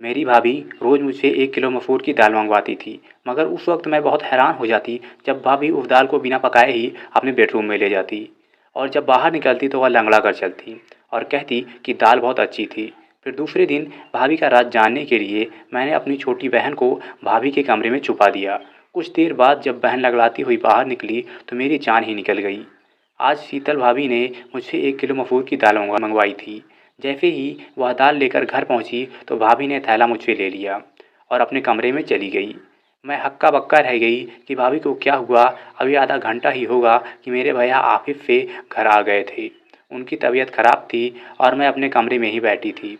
मेरी भाभी रोज़ मुझसे 1 किलो मसूर की दाल मंगवाती थी, मगर उस वक्त मैं बहुत हैरान हो जाती जब भाभी उस दाल को बिना पकाए ही अपने बेडरूम में ले जाती और जब बाहर निकलती तो वह लंगड़ा कर चलती और कहती कि दाल बहुत अच्छी थी। फिर दूसरे दिन भाभी का राज जानने के लिए मैंने अपनी छोटी बहन को भाभी के कमरे में छुपा दिया। कुछ देर बाद जब बहन लगड़ाती हुई बाहर निकली तो मेरी जान ही निकल गई। आज शीतल भाभी ने मुझसे 1 किलो मसूर की दाल मंगवाई थी। जैसे ही वह दाल लेकर घर पहुंची तो भाभी ने थैला मुझसे ले लिया और अपने कमरे में चली गई। मैं हक्का बक्का रह गई कि भाभी को क्या हुआ। अभी आधा घंटा ही होगा कि मेरे भैया ऑफिस से घर आ गए थे। उनकी तबीयत खराब थी और मैं अपने कमरे में ही बैठी थी।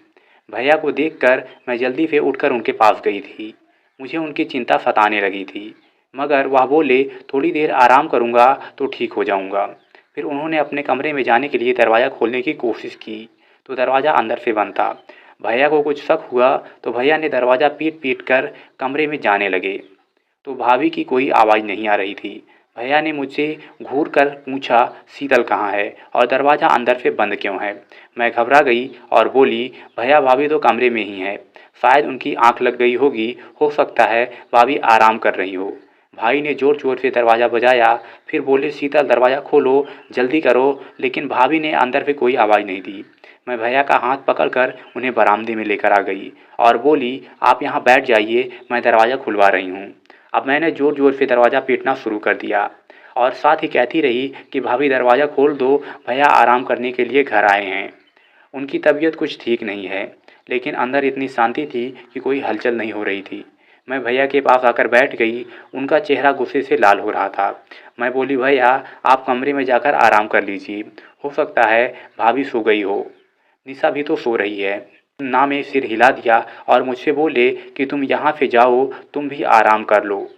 भैया को देखकर मैं जल्दी से उठकर उनके पास गई थी। मुझे उनकी चिंता सताने लगी थी, मगर वह बोले थोड़ी देर आराम करूँगा तो ठीक हो जाऊँगा। फिर उन्होंने अपने कमरे में जाने के लिए दरवाज़ा खोलने की कोशिश की तो दरवाज़ा अंदर से बंद था। भैया को कुछ शक हुआ तो भैया ने दरवाज़ा पीट पीट कर कमरे में जाने लगे तो भाभी की कोई आवाज़ नहीं आ रही थी। भैया ने मुझसे घूर कर पूछा शीतल कहाँ है और दरवाज़ा अंदर से बंद क्यों है। मैं घबरा गई और बोली भैया भाभी तो कमरे में ही हैं, शायद उनकी आंख लग गई होगी, हो सकता है भाभी आराम कर रही हो। भाई ने ज़ोर ज़ोर से दरवाज़ा बजाया, फिर बोले शीतल दरवाज़ा खोलो, जल्दी करो। लेकिन भाभी ने अंदर से कोई आवाज़ नहीं दी। मैं भैया का हाथ पकड़कर उन्हें बरामदे में लेकर आ गई और बोली आप यहाँ बैठ जाइए, मैं दरवाज़ा खुलवा रही हूँ। अब मैंने ज़ोर ज़ोर से दरवाज़ा पीटना शुरू कर दिया और साथ ही कहती रही कि भाभी दरवाज़ा खोल दो, भैया आराम करने के लिए घर आए हैं। उनकी तबीयत कुछ ठीक नहीं है, लेकिन अंदर इतनी शांति थी कि कोई हलचल नहीं हो रही थी। मैं भैया के पास आकर बैठ गई। उनका चेहरा गुस्से से लाल हो रहा था। मैं बोली भैया आप कमरे में जाकर आराम कर लीजिए, हो सकता है भाभी सो गई हो। निशा भी तो सो रही है। ना में सिर हिला दिया और मुझसे बोले कि तुम यहाँ से जाओ, तुम भी आराम कर लो।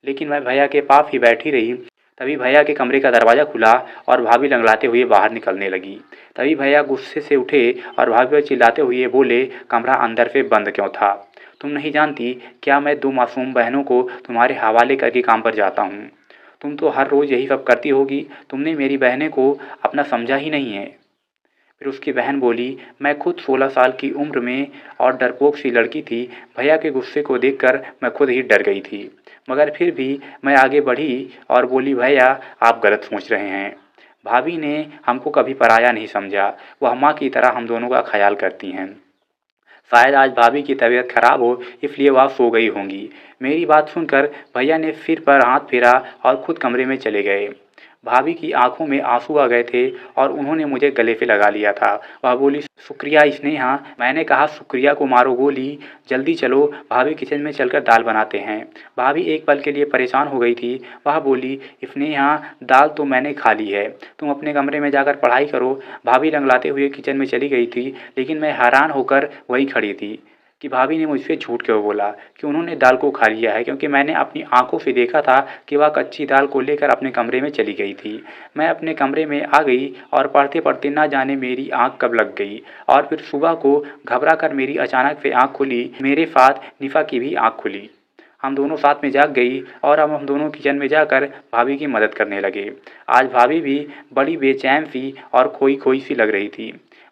लेकिन मैं भैया के पास ही बैठी रही। तभी भैया के कमरे का दरवाज़ा खुला और भाभी लंगड़ाते हुए बाहर निकलने लगी। तभी भैया गुस्से से उठे और भाभी पर चिल्लाते हुए बोले कमरा अंदर से बंद क्यों था? तुम नहीं जानती क्या मैं 2 मासूम बहनों को तुम्हारे हवाले करके काम पर जाता हूँ? तुम तो हर रोज़ यही सब करती होगी, तुमने मेरी बहनें को अपना समझा ही नहीं है। फिर उसकी बहन बोली मैं खुद 16 साल की उम्र में और डरपोक सी लड़की थी। भैया के गुस्से को देखकर मैं खुद ही डर गई थी, मगर फिर भी मैं आगे बढ़ी और बोली भैया आप गलत सोच रहे हैं। भाभी ने हमको कभी पराया नहीं समझा, वह माँ की तरह हम दोनों का ख्याल करती हैं। शायद आज भाभी की तबीयत खराब हो इसलिए वह सो गई होंगी। मेरी बात सुनकर भैया ने सिर पर हाथ फेरा और खुद कमरे में चले गए। भाभी की आंखों में आंसू आ गए थे और उन्होंने मुझे गले पे लगा लिया था। वह बोली शुक्रिया स्नेहा। मैंने कहा शुक्रिया को मारो गोली, जल्दी चलो भाभी किचन में चलकर दाल बनाते हैं। भाभी एक पल के लिए परेशान हो गई थी। वह बोली स्नेहा दाल तो मैंने खा ली है, तुम अपने कमरे में जाकर पढ़ाई करो। भाभी लंगलाते हुए किचन में चली गई थी, लेकिन मैं हैरान होकर वहीं खड़ी थी कि भाभी ने मुझसे झूठ क्यों बोला कि उन्होंने दाल को खा लिया है, क्योंकि मैंने अपनी आंखों से देखा था कि वह कच्ची दाल को लेकर अपने कमरे में चली गई थी। मैं अपने कमरे में आ गई और पढ़ते पढ़ते ना जाने मेरी आंख कब लग गई और फिर सुबह को घबरा कर मेरी अचानक से आंख खुली। मेरे साथ निफा की भी आंख खुली। हम दोनों साथ में जाग गई और अब हम दोनों किचन में जाकर भाभी की मदद करने लगे। आज भाभी भी बड़ी बेचैन सी और खोई खोई सी लग रही थी।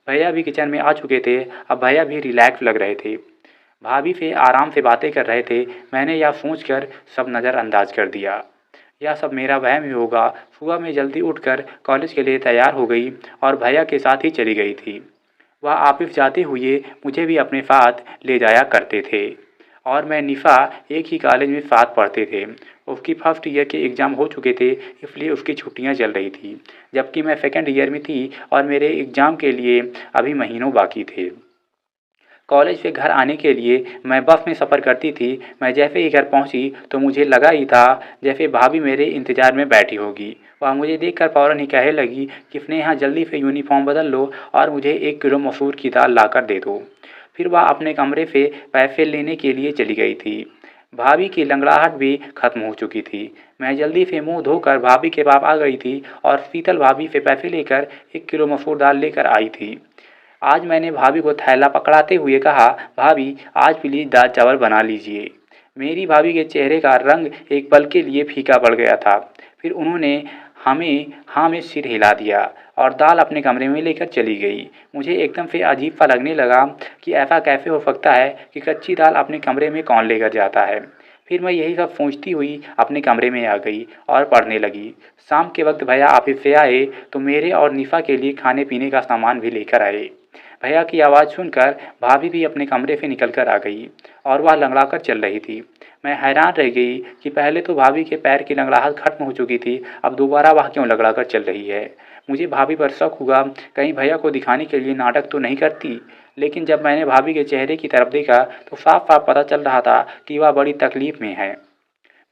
भैया भी किचन में आ चुके थे। अब भैया भी रिलैक्स लग रहे थे, भाभी से आराम से बातें कर रहे थे। मैंने यह सोचकर सब नज़रअंदाज कर दिया, यह सब मेरा वहम ही होगा। सुबह में जल्दी उठकर कॉलेज के लिए तैयार हो गई और भैया के साथ ही चली गई थी। वह ऑफिस जाते हुए मुझे भी अपने साथ ले जाया करते थे और मैं निफ़ा एक ही कॉलेज में साथ पढ़ते थे। उसकी फर्स्ट ईयर के एग्ज़ाम हो चुके थे, इसलिए उसकी छुट्टियां चल रही थी, जबकि मैं सेकेंड ईयर में थी और मेरे एग्ज़ाम के लिए अभी महीनों बाकी थे। कॉलेज से घर आने के लिए मैं बस में सफ़र करती थी। मैं जैसे ही घर पहुंची तो मुझे लगा ही था जैसे भाभी मेरे इंतज़ार में बैठी होगी। वह मुझे देखकर फ़ौरन ही कहने लगी कि स्नेहा जल्दी से यूनिफॉर्म बदल लो और मुझे 1 किलो मसूर की दाल लाकर दे दो। फिर वह अपने कमरे से पैसे लेने के लिए चली गई थी। भाभी की लंगड़ाहट भी खत्म हो चुकी थी। मैं जल्दी से मुंह धोकर भाभी के पास आ गई थी और शीतल भाभी से पैसे लेकर 1 किलो मसूर दाल लेकर आई थी। आज मैंने भाभी को थैला पकड़ाते हुए कहा भाभी आज प्लीज़ दाल चावल बना लीजिए। मेरी भाभी के चेहरे का रंग एक पल के लिए फीका पड़ गया था। फिर उन्होंने हाँ में सिर हिला दिया और दाल अपने कमरे में लेकर चली गई। मुझे एकदम से अजीब सा लगने लगा कि ऐसा कैसे हो सकता है कि कच्ची दाल अपने कमरे में कौन लेकर जाता है। फिर मैं यही सब सोचती हुई अपने कमरे में आ गई और पढ़ने लगी। शाम के वक्त भैया ऑफिस से आए तो मेरे और निफ़ा के लिए खाने पीने का सामान भी लेकर आए। भैया की आवाज़ सुनकर भाभी भी अपने कमरे से निकल कर आ गई और वह लंगड़ा कर चल रही थी। मैं हैरान रह गई कि पहले तो भाभी के पैर की लंगड़ाहट खत्म हो चुकी थी, अब दोबारा वह क्यों लंगड़ा कर चल रही है। मुझे भाभी पर शक हुआ, कहीं भैया को दिखाने के लिए नाटक तो नहीं करती। लेकिन जब मैंने भाभी के चेहरे की तरफ देखा तो साफ साफ पता चल रहा था कि वह बड़ी तकलीफ में है।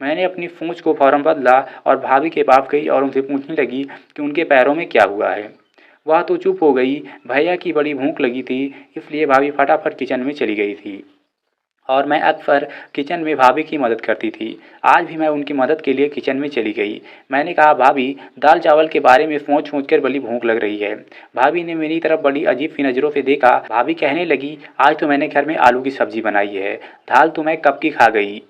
मैंने अपनी पूँछ को फ़ौरन बदला और भाभी के पास गई और उनसे पूछने लगी कि उनके पैरों में क्या हुआ है। वह तो चुप हो गई। भैया की बड़ी भूख लगी थी, इसलिए भाभी फटाफट किचन में चली गई थी और मैं अक्सर किचन में भाभी की मदद करती थी। आज भी मैं उनकी मदद के लिए किचन में चली गई। मैंने कहा, भाभी दाल चावल के बारे में सोच सोच कर बड़ी भूख लग रही है। भाभी ने मेरी तरफ बड़ी अजीब सी नज़रों से देखा। भाभी कहने लगी, आज तो मैंने घर में आलू की सब्ज़ी बनाई है, दाल तो मैं कब की खा गई।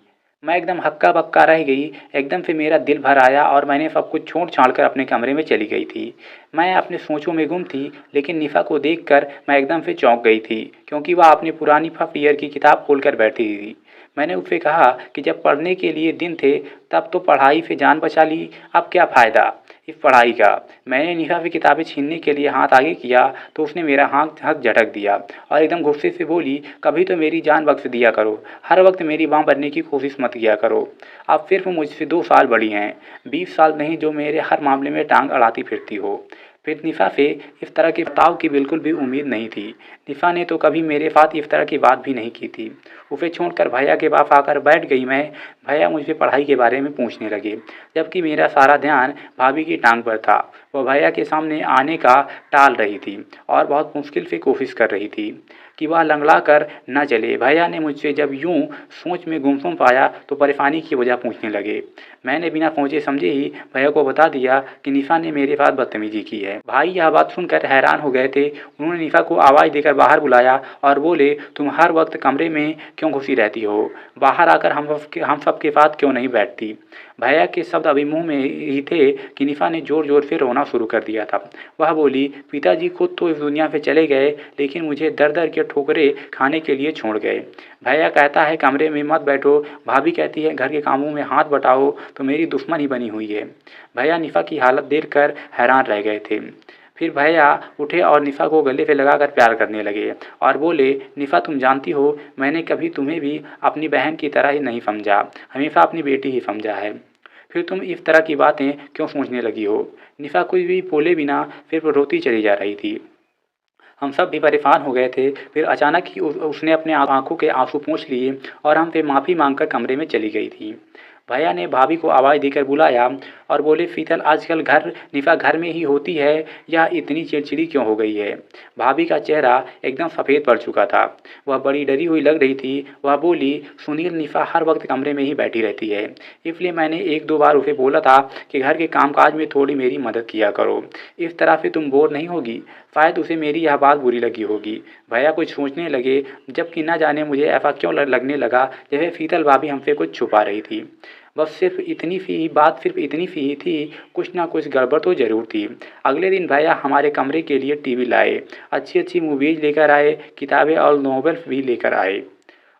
मैं एकदम हक्का बक्का रह गई। एकदम से मेरा दिल भर आया और मैंने सब कुछ छोड़ छाड़ कर अपने कमरे में चली गई थी। मैं अपने सोचों में गुम थी, लेकिन निफ़ा को देखकर मैं एकदम से चौंक गई थी, क्योंकि वह अपनी पुरानी फर्स्ट ईयर की किताब खोलकर बैठी थी। मैंने उससे कहा कि जब पढ़ने के लिए दिन थे तब तो पढ़ाई से जान बचा ली, अब क्या फ़ायदा इस पढ़ाई का। मैंने निशा से किताबें छीनने के लिए हाथ आगे किया तो उसने मेरा हाथ झटक दिया और एकदम गुस्से से बोली, कभी तो मेरी जान बख्श दिया करो, हर वक्त मेरी बाँ बनने की कोशिश मत किया करो। आप सिर्फ मुझसे 2 साल बड़ी हैं, 20 साल नहीं जो मेरे हर मामले में टांग अड़ाती फिरती हो। फिर निफ़ा से इस तरह के बर्ताव की बिल्कुल भी उम्मीद नहीं थी। निफ़ा ने तो कभी मेरे साथ इस तरह की बात भी नहीं की थी। उसे छोड़कर भैया के पास आकर बैठ गई मैं। भैया मुझसे पढ़ाई के बारे में पूछने लगे, जबकि मेरा सारा ध्यान भाभी की टांग पर था। वह भैया के सामने आने का टाल रही थी और बहुत मुश्किल से कोशिश कर रही थी कि वह लंगड़ा कर न चले। भैया ने मुझसे जब यूं सोच में गुमसुम पाया तो परेशानी की वजह पूछने लगे। मैंने बिना सोचे समझे ही भैया को बता दिया कि निफ़ा ने मेरे साथ बदतमीजी की है। भाई यह बात सुनकर हैरान हो गए थे। उन्होंने निफ़ा को आवाज़ देकर बाहर बुलाया और बोले, तुम हर वक्त कमरे में क्यों घुसी रहती हो, बाहर आकर हम सबके साथ क्यों नहीं बैठती। भैया के शब्द अभी मुंह में ही थे कि निफ़ा ने ज़ोर ज़ोर से रोना शुरू कर दिया था। वह बोली, पिताजी खुद तो इस दुनिया से चले गए, लेकिन मुझे दर दर के ठोकरें खाने के लिए छोड़ गए। भैया कहता है कमरे में मत बैठो, भाभी कहती है घर के कामों में हाथ बटाओ, तो मेरी दुश्मन ही बनी हुई है। भैया निफ़ा की हालत देखकर हैरान रह गए थे। फिर भैया उठे और निफ़ा को गले से लगाकर प्यार करने लगे और बोले, निफ़ा तुम जानती हो मैंने कभी तुम्हें भी अपनी बहन की तरह ही नहीं समझा, हमेशा अपनी बेटी ही समझा है। फिर तुम इस तरह की बातें क्यों सोचने लगी हो। निफ़ा कुछ भी बोले बिना सिर्फ रोती चली जा रही थी। हम सब भी परेशान हो गए थे। फिर अचानक ही उसने अपने आंखों के आंसू पोंछ लिए और हमसे माफ़ी मांगकर कमरे में चली गई थी। भैया ने भाभी को आवाज़ देकर बुलाया और बोले, शीतल आजकल निफ़ा घर में ही होती है या इतनी चिड़चिड़ी क्यों हो गई है। भाभी का चेहरा एकदम सफ़ेद पड़ चुका था, वह बड़ी डरी हुई लग रही थी। वह बोली, सुनील निफ़ा हर वक्त कमरे में ही बैठी रहती है, इसलिए मैंने 1-2 बार उसे बोला था कि घर के कामकाज में थोड़ी मेरी मदद किया करो, इस तरह से तुम बोर नहीं होगी। शायद उसे मेरी यह बात बुरी लगी होगी। भैया कुछ सोचने लगे, जबकि न जाने मुझे ऐसा क्यों लगने लगा जैसे शीतल भाभी हमसे कुछ छुपा रही थी। बस सिर्फ इतनी सी ही थी, कुछ ना कुछ गड़बड़ तो ज़रूर थी। अगले दिन भैया हमारे कमरे के लिए टीवी लाए, अच्छी अच्छी मूवीज़ लेकर आए, किताबें और नॉवेल्स भी लेकर आए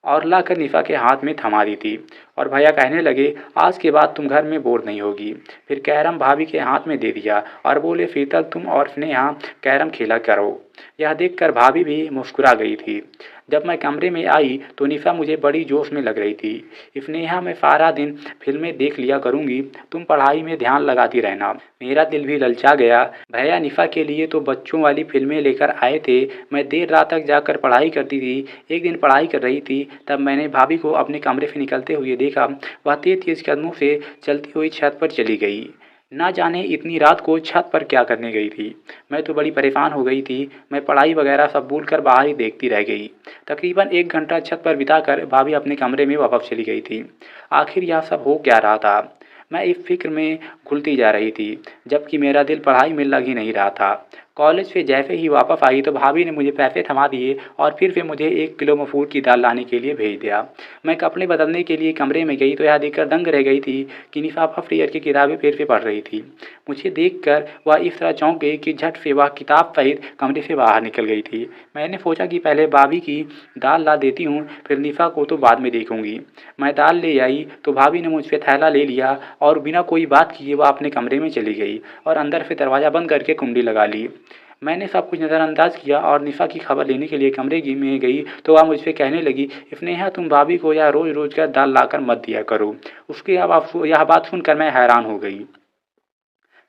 और लाकर निफ़ा के हाथ में थमा दी थी और भैया कहने लगे, आज के बाद तुम घर में बोर नहीं होगी। फिर कैरम भाभी के हाथ में दे दिया और बोले, शीतल तुम और स्नेहा कैरम खेला करो। यह देखकर भाभी भी मुस्कुरा गई थी। जब मैं कमरे में आई तो निफ़ा मुझे बड़ी जोश में लग रही थी। स्नेहा मैं सारा दिन फिल्में देख लिया करूँगी, तुम पढ़ाई में ध्यान लगाती रहना। मेरा दिल भी ललचा गया। भैया निफ़ा के लिए तो बच्चों वाली फिल्में लेकर आए थे। मैं देर रात तक जाकर पढ़ाई करती थी। एक दिन पढ़ाई कर रही थी, तब मैंने भाभी को अपने कमरे से निकलते हुए देखा। वह तेज कदमों से चलती हुई छत पर चली गई। ना जाने इतनी रात को छत पर क्या करने गई थी। मैं तो बड़ी परेशान हो गई थी। मैं पढ़ाई वगैरह सब भूल कर बाहर ही देखती रह गई। तकरीबन 1 घंटा छत पर बिताकर भाभी अपने कमरे में वापस चली गई थी। आखिर यह सब हो क्या रहा था। मैं इस फिक्र में घुलती जा रही थी, जबकि मेरा दिल पढ़ाई में लग ही नहीं रहा था। कॉलेज से जैसे ही वापस आई तो भाभी ने मुझे पैसे थमा दिए और फिर से मुझे 1 किलो मसूर की दाल लाने के लिए भेज दिया। मैं कपड़े बदलने के लिए कमरे में गई तो यह देखकर दंग रह गई थी कि निशा फर्स्ट ईयर की किताबें फिर से पढ़ रही थी। मुझे देखकर वह इस तरह चौंक गई कि झट से वह किताब सहित कमरे से बाहर निकल गई थी। मैंने सोचा कि पहले भाभी की दाल ला देती हूँ, फिर निशा को तो बाद में देखूंगी। मैं दाल ले आई तो भाभी ने मुझसे थैला ले लिया और बिना कोई बात किए वह अपने कमरे में चली गई और अंदर से दरवाज़ा बंद करके कुंडी लगा ली। मैंने सब कुछ नज़रअंदाज किया और निशा की खबर लेने के लिए कमरे में गई तो वह मुझसे कहने लगी, स्नेहा तुम भाभी को यह रोज़ रोज़ का दाल लाकर मत दिया करो। उसकी यह बात सुनकर मैं हैरान हो गई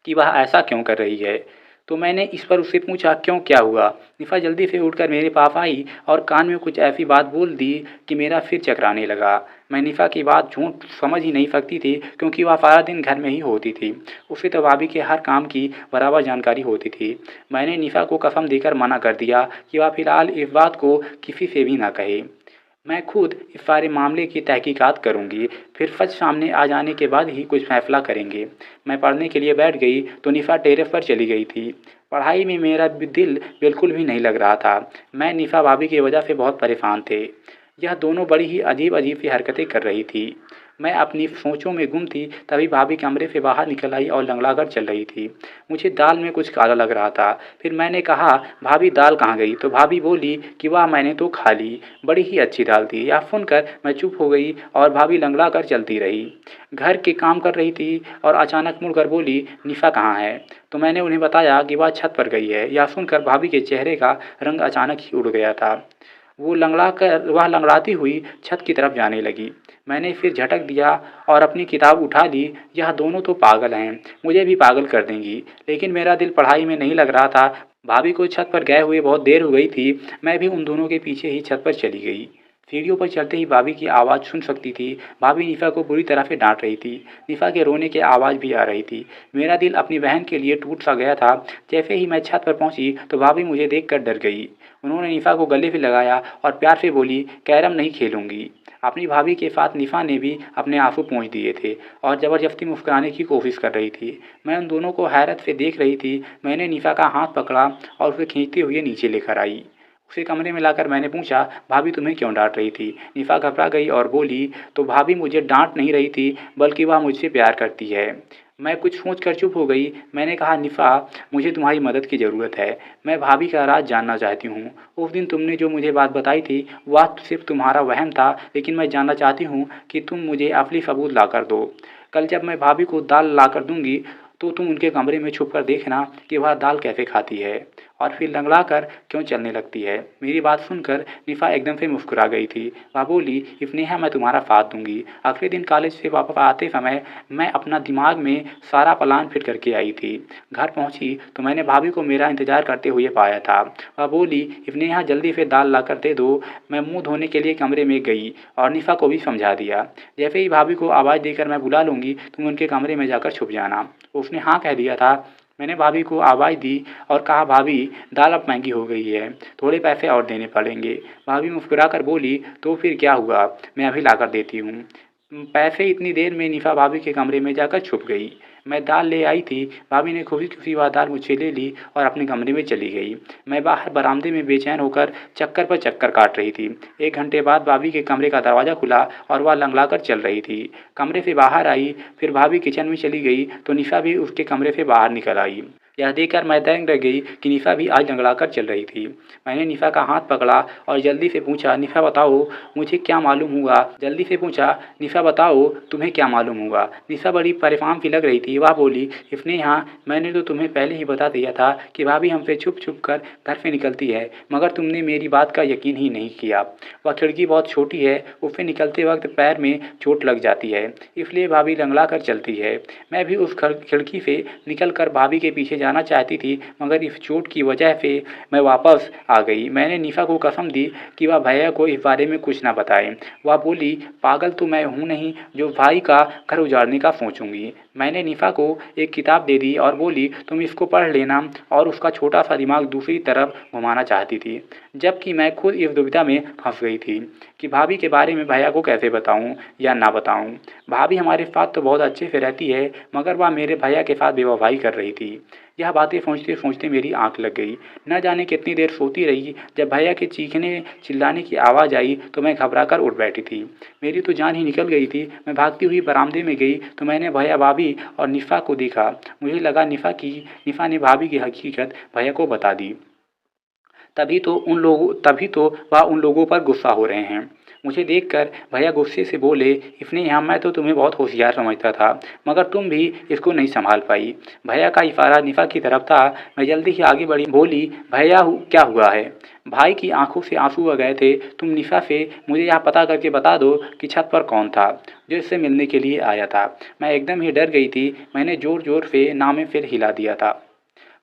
कि वह ऐसा क्यों कर रही है। तो मैंने इस पर उससे पूछा, क्यों, क्या हुआ? निशा जल्दी से उठकर मेरे पास आई और कान में कुछ ऐसी बात बोल दी कि मेरा सिर चकराने लगा। मैं निशा की बात झूठ समझ ही नहीं सकती थी क्योंकि वह सारा दिन घर में ही होती थी। उसे तो भाभी के हर काम की बराबर जानकारी होती थी। मैंने निशा को कसम देकर मना कर दिया कि वह फिलहाल इस बात को किसी से भी ना कहे। मैं खुद इस सारे मामले की तहकीकात करूंगी, फिर सच सामने आ जाने के बाद ही कुछ फैसला करेंगे। मैं पढ़ने के लिए बैठ गई तो निशा टेरेस पर चली गई थी। पढ़ाई में मेरा दिल बिल्कुल भी नहीं लग रहा था। मैं निशा भाभी की वजह से बहुत परेशान थे। यह दोनों बड़ी ही अजीब अजीब सी हरकतें कर रही थी। मैं अपनी सोचों में गुम थी, तभी भाभी कमरे से बाहर निकल आई और लंगड़ाकर चल रही थी। मुझे दाल में कुछ काला लग रहा था। फिर मैंने कहा, भाभी दाल कहाँ गई? तो भाभी बोली कि वाह, मैंने तो खा ली, बड़ी ही अच्छी दाल थी। यह सुनकर मैं चुप हो गई और भाभी लंगड़ा कर चलती रही। घर के काम कर रही थी और अचानक मुड़कर बोली, निशा कहाँ है? तो मैंने उन्हें बताया कि वह छत पर गई है। यह सुनकर भाभी के चेहरे का रंग अचानक ही उड़ गया था। वह लंगड़ाती हुई छत की तरफ जाने लगी। मैंने फिर झटक दिया और अपनी किताब उठा ली। यह दोनों तो पागल हैं, मुझे भी पागल कर देंगी। लेकिन मेरा दिल पढ़ाई में नहीं लग रहा था। भाभी को छत पर गए हुए बहुत देर हो गई थी। मैं भी उन दोनों के पीछे ही छत पर चली गई। सीढ़ियों पर चढ़ते ही भाभी की आवाज़ सुन सकती थी। भाभी निशा को बुरी तरह से डांट रही थी। निशा के रोने की आवाज़ भी आ रही थी। मेरा दिल अपनी बहन के लिए टूट सा गया था। जैसे ही मैं छत पर पहुंची तो भाभी मुझे देखकर डर गई। उन्होंने निशा को गले से लगाया और प्यार से बोली, कैरम नहीं खेलूंगी। अपनी भाभी के साथ निशा ने भी अपने आंसू पोंछ दिए थे और ज़बरदस्ती मुस्कुराने की कोशिश कर रही थी। मैं उन दोनों को हैरत से देख रही थी। मैंने निशा का हाथ पकड़ा और उसे खींचते हुए नीचे लेकर आई। उसे कमरे में लाकर मैंने पूछा, भाभी तुम्हें क्यों डांट रही थी? निशा घबरा गई और बोली, तो भाभी मुझे डांट नहीं रही थी, बल्कि वह मुझसे प्यार करती है। मैं कुछ सोच कर चुप हो गई। मैंने कहा, निशा मुझे तुम्हारी मदद की ज़रूरत है। मैं भाभी का राज जानना चाहती हूँ। उस दिन तुमने जो मुझे बात बताई थी वह सिर्फ तुम्हारा वहम था, लेकिन मैं जानना चाहती हूँ कि तुम मुझे असली सबूत ला कर दो। कल जब मैं भाभी को दाल ला कर दूंगी तो तुम उनके कमरे में छुप कर देखना कि वह दाल कैसे खाती है और फिर लंगड़ा कर क्यों चलने लगती है। मेरी बात सुनकर निशा एकदम से मुस्कुरा गई थी। वह बोली, स्नेहा मैं तुम्हारा साथ दूंगी। अगले दिन कॉलेज से वापस आते समय मैं अपना दिमाग में सारा प्लान फिट करके आई थी। घर पहुंची तो मैंने भाभी को मेरा इंतजार करते हुए पाया था। वह बोली, स्नेहा जल्दी से दाल ला कर दे दो। मैं मुँह धोने के लिए कमरे में गई और निशा को भी समझा दिया, जैसे ही भाभी को आवाज़ देकर मैं बुला लूँगी तुम उनके कमरे में जाकर छुप जाना। उसने हाँ कह दिया था। मैंने भाभी को आवाज़ दी और कहा, भाभी दाल अब महंगी हो गई है, थोड़े पैसे और देने पड़ेंगे। भाभी मुस्कुरा कर बोली, तो फिर क्या हुआ, मैं अभी ला कर देती हूँ। पैसे इतनी देर में निशा भाभी के कमरे में जाकर छुप गई। मैं दाल ले आई थी। भाभी ने खुशी खुशी वह दाल मुझसे ले ली और अपने कमरे में चली गई। मैं बाहर बरामदे में बेचैन होकर चक्कर पर चक्कर काट रही थी। 1 घंटे बाद भाभी के कमरे का दरवाज़ा खुला और वह लंगड़ा कर चल रही थी। कमरे से बाहर आई, फिर भाभी किचन में चली गई तो निशा भी उसके कमरे से बाहर निकल आई। यह देखकर मैं दंग रह गई कि निशा भी आज लंगड़ा कर चल रही थी। मैंने निशा का हाथ पकड़ा और जल्दी से पूछा, निशा बताओ मुझे क्या मालूम हुआ? जल्दी से पूछा, निशा बताओ तुम्हें क्या मालूम हुआ? निशा बड़ी परेशान सी लग रही थी। वह बोली, स्नेहा मैंने तो तुम्हें पहले ही बता दिया था कि भाभी हमसे छुप छुप कर घर से निकलती है, मगर तुमने मेरी बात का यकीन ही नहीं किया। वह खिड़की बहुत छोटी है, उससे निकलते वक्त पैर में चोट लग जाती है, इसलिए भाभी लंगड़ा कर चलती है। मैं भी उस खिड़की से निकल कर भाभी के पीछे जाना चाहती थी, मगर इस चोट की वजह से मैं वापस आ गई। मैंने निशा को कसम दी कि वह भैया को इस बारे में कुछ ना बताए। वह बोली, पागल तो मैं हूँ नहीं जो भाई का घर उजाड़ने का सोचूंगी। मैंने निशा को एक किताब दे दी और बोली, तुम इसको पढ़ लेना, और उसका छोटा सा दिमाग दूसरी तरफ घुमाना चाहती थी, जबकि मैं खुद इस दुविधा में फंस गई थी कि भाभी के बारे में भैया को कैसे बताऊं या ना बताऊं। भाभी हमारे साथ तो बहुत अच्छे से रहती है, मगर वह मेरे भैया के साथ बेवफाई कर रही थी। यह बातें सोचते सोचते मेरी आंख लग गई। न जाने कितनी देर सोती रही। जब भैया के चीखने चिल्लाने की आवाज़ आई तो मैं घबराकर उठ बैठी थी। मेरी तो जान ही निकल गई थी। मैं भागती हुई बरामदे में गई तो मैंने भैया, भाभी और निफ़ा को देखा। मुझे लगा निफ़ा ने भाभी की हकीकत भैया को बता दी। तभी तो वह उन लोगों पर गुस्सा हो रहे हैं। मुझे देखकर भैया गुस्से से बोले, इफ़ने यहाँ मैं तो तुम्हें बहुत होशियार समझता था, मगर तुम भी इसको नहीं संभाल पाई। भैया का इशारा निफ़ा की तरफ था। मैं जल्दी ही आगे बढ़ी, बोली, भैया क्या हुआ है? भाई की आंखों से आंसू आ गए थे। तुम निफ़ा से मुझे यह पता करके बता दो कि छत पर कौन था जो इससे मिलने के लिए आया था। मैं एकदम ही डर गई थी। मैंने ज़ोर ज़ोर से नामे फिर हिला दिया था।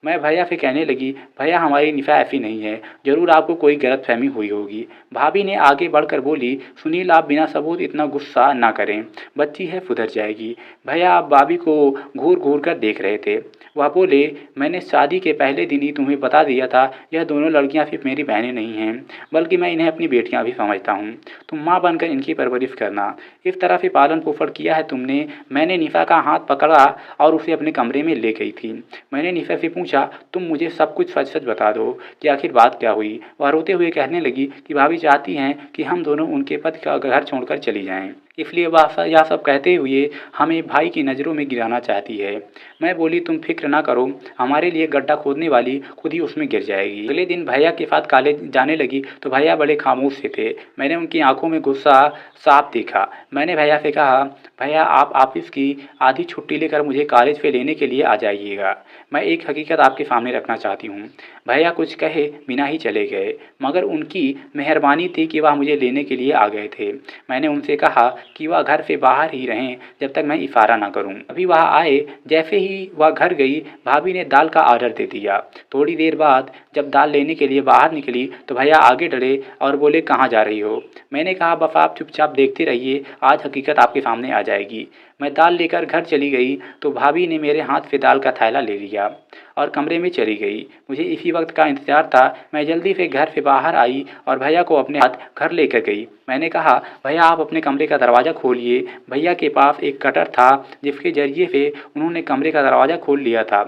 मैं भैया से कहने लगी, भैया हमारी निफ़ा ऐसी नहीं है, ज़रूर आपको कोई गलतफहमी हुई होगी। भाभी ने आगे बढ़कर बोली, सुनील आप बिना सबूत इतना गुस्सा ना करें, बच्ची है सुधर जाएगी। भैया आप भाभी को घूर घूर कर देख रहे थे। वह बोले, मैंने शादी के पहले दिन ही तुम्हें बता दिया था, यह दोनों लड़कियां सिर्फ मेरी बहनें नहीं हैं, बल्कि मैं इन्हें अपनी बेटियां भी समझता हूँ। तुम माँ बनकर इनकी परवरिश करना। इस तरह से पालन पोषण किया है तुमने। मैंने निफ़ा का हाथ पकड़ा और उसे अपने कमरे में ले गई थी। मैंने निफ़ा से पूछा, तुम मुझे सब कुछ सच सच बता दो कि आखिर बात क्या हुई। वह रोते हुए कहने लगी कि भाभी चाहती हैं कि हम दोनों उनके पति का घर छोड़कर चली जाएं, इसलिए वह यह सब कहते हुए हमें भाई की नज़रों में गिराना चाहती है। मैं बोली, तुम फिक्र ना करो, हमारे लिए गड्ढा खोदने वाली खुद ही उसमें गिर जाएगी। अगले दिन भैया के साथ कॉलेज जाने लगी तो भैया बड़े खामोश से थे। मैंने उनकी आंखों में गुस्सा साफ देखा। मैंने भैया से कहा, भैया आप ऑफिस की आधी छुट्टी लेकर मुझे कॉलेज पे लेने के लिए आ जाइएगा। मैं एक हकीकत आपके सामने रखना चाहती हूँ। भैया कुछ कहे बिना ही चले गए, मगर उनकी मेहरबानी थी कि वह मुझे लेने के लिए आ गए थे। मैंने उनसे कहा कि वह घर से बाहर ही रहें जब तक मैं इशारा ना करूं। अभी वह आए। जैसे ही वह घर गई, भाभी ने दाल का ऑर्डर दे दिया। थोड़ी देर बाद जब दाल लेने के लिए बाहर निकली तो भैया आगे डरे और बोले, कहाँ जा रही हो? मैंने कहा, बस आप चुपचाप देखते रहिए, आज हकीकत आपके सामने आ जाएगी। मैं दाल लेकर घर चली गई तो भाभी ने मेरे हाथ से दाल का थैला ले लिया और कमरे में चली गई। मुझे इसी वक्त का इंतजार था। मैं जल्दी से घर से बाहर आई और भैया को अपने हाथ घर लेकर गई। मैंने कहा, भैया आप अपने कमरे का दरवाज़ा खोलिए। भैया के पास एक कटर था जिसके जरिए से उन्होंने कमरे का दरवाज़ा खोल लिया था।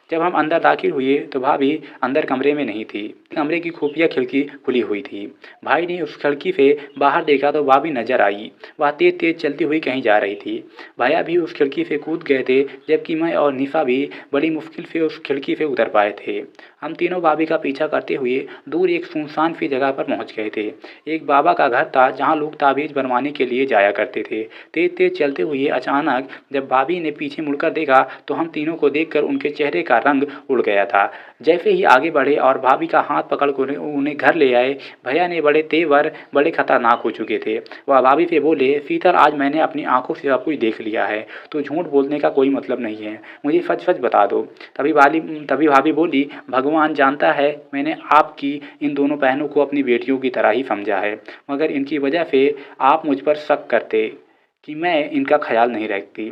जब हम अंदर दाखिल हुए तो भाभी अंदर कमरे में नहीं थी। कमरे की खुफिया खिड़की खुली हुई थी। भाई ने उस खिड़की से बाहर देखा तो भाभी नजर आई। वह तेज तेज चलती हुई कहीं जा रही थी। भैया भी उस खिड़की से कूद गए थे, जबकि मैं और निफ़ा भी बड़ी मुश्किल से उस खिड़की से उतर पाए थे। हम तीनों भाभी का पीछा करते हुए दूर एक सुनसान सी जगह पर पहुंच गए थे। एक बाबा का घर था जहां लोग ताबीज़ बनवाने के लिए जाया करते थे। तेज तेज चलते हुए अचानक जब भाभी ने पीछे मुड़कर देखा तो हम तीनों को देखकर उनके चेहरे का रंग उड़ गया था। जैसे ही आगे बढ़े और भाभी का हाथ पकड़ कर उन्हें घर ले आए, भैया ने बड़े तेवर बड़े खतरनाक हो चुके थे। वह भाभी से बोले, शीतल आज मैंने अपनी आंखों से सब कुछ देख लिया है, तो झूठ बोलने का कोई मतलब नहीं है, मुझे सच सच बता दो। तभी भाभी बोली, भगवान जानता है मैंने आपकी इन दोनों बहनों को अपनी बेटियों की तरह ही समझा है, मगर इनकी वजह से आप मुझ पर शक करते कि मैं इनका ख्याल नहीं रखती।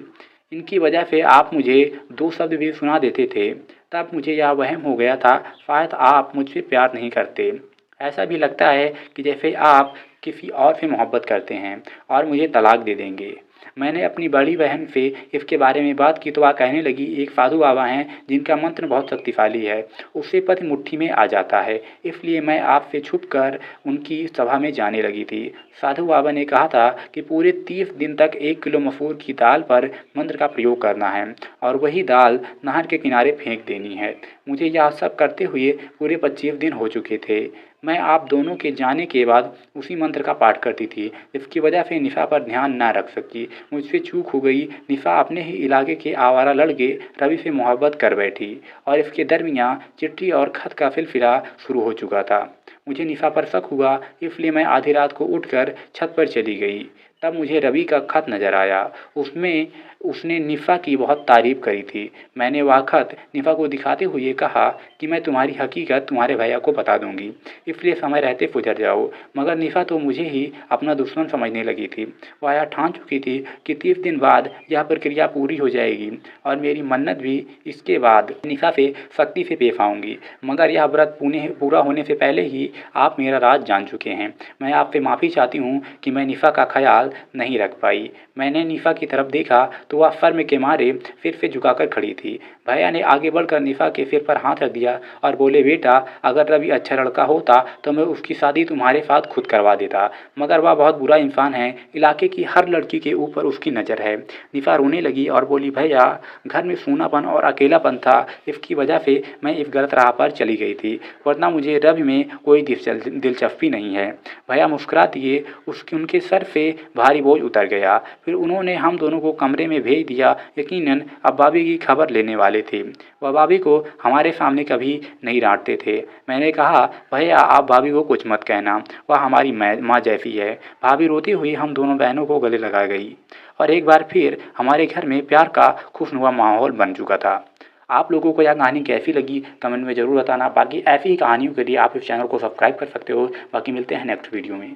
इनकी वजह से आप मुझे दो शब्द भी सुना देते थे, तब मुझे यह वहम हो गया था शायद आप मुझसे प्यार नहीं करते। ऐसा भी लगता है कि जैसे आप किसी और से मोहब्बत करते हैं और मुझे तलाक दे देंगे। मैंने अपनी बड़ी बहन से इसके बारे में बात की तो वह कहने लगी, एक साधु बाबा हैं जिनका मंत्र बहुत शक्तिशाली है, उससे पति मुट्ठी में आ जाता है, इसलिए मैं आपसे छुपकर उनकी सभा में जाने लगी थी। साधु बाबा ने कहा था कि पूरे 30 दिन तक 1 किलो मसूर की दाल पर मंत्र का प्रयोग करना है और वही दाल नहर के किनारे फेंक देनी है। मुझे यह सब करते हुए पूरे 25 दिन हो चुके थे। मैं आप दोनों के जाने के बाद उसी मंत्र का पाठ करती थी, इसकी वजह से निशा पर ध्यान ना रख सकी। मुझसे चूक हो गई। निशा अपने ही इलाके के आवारा लड़के रवि से मोहब्बत कर बैठी और इसके दरमियान चिट्ठी और खत का सिलसिला शुरू हो चुका था। मुझे निशा पर शक हुआ, इसलिए मैं आधी रात को उठकर छत पर चली गई। तब मुझे रवि का खत नज़र आया। उसमें उसने निफ़ा की बहुत तारीफ़ करी थी। मैंने वह खत निफ़ा को दिखाते हुए कहा कि मैं तुम्हारी हकीकत तुम्हारे भैया को बता दूंगी, इसलिए समय रहते गुजर जाओ। मगर निफ़ा तो मुझे ही अपना दुश्मन समझने लगी थी। वह यह ठान चुकी थी कि 30 दिन बाद यह प्रक्रिया पूरी हो जाएगी और मेरी मन्नत भी इसके बाद निफ़ा से सख्ती से पेश आऊँगी। मगर यह व्रत पूरा होने से पहले ही आप मेरा राज जान चुके हैं। मैं आपसे माफ़ी चाहती हूँ कि मैं निफ़ा का ख्याल ख्याल नहीं रख पाई। मैंने निफ़ा की तरफ देखा तो वह शर्म के मारे सिर से झुकाकर खड़ी थी। भैया ने आगे बढ़कर निफ़ा के सिर पर हाथ रख दिया और बोले, बेटा अगर रवि अच्छा लड़का होता तो मैं उसकी शादी तुम्हारे साथ खुद करवा देता, मगर वह बहुत बुरा इंसान है। इलाके की हर लड़की के ऊपर उसकी नज़र है। निफ़ा रोने लगी और बोली, भैया घर में सूनापन और अकेलापन था, इसकी वजह से मैं इस गलत राह पर चली गई थी, वरना मुझे रवि में कोई दिलचस्पी नहीं है। भैया मुस्कुरा दिए। उनके सर से भारी बोझ उतर गया। फिर उन्होंने हम दोनों को कमरे में भेज दिया। यकीनन अब भाभी की खबर लेने वाले थे। वह भाभी को हमारे सामने कभी नहीं डांटते थे। मैंने कहा, भैया आप भाभी को कुछ मत कहना, वह हमारी माँ जैसी है। भाभी रोती हुई हम दोनों बहनों को गले लगा गई और एक बार फिर हमारे घर में प्यार का खुशनुमा माहौल बन चुका था। आप लोगों को यह कहानी कैसी लगी कमेंट में ज़रूर बताना। बाकी ऐसी ही कहानियों के लिए आप इस चैनल को सब्सक्राइब कर सकते हो। बाकी मिलते हैं नेक्स्ट वीडियो में।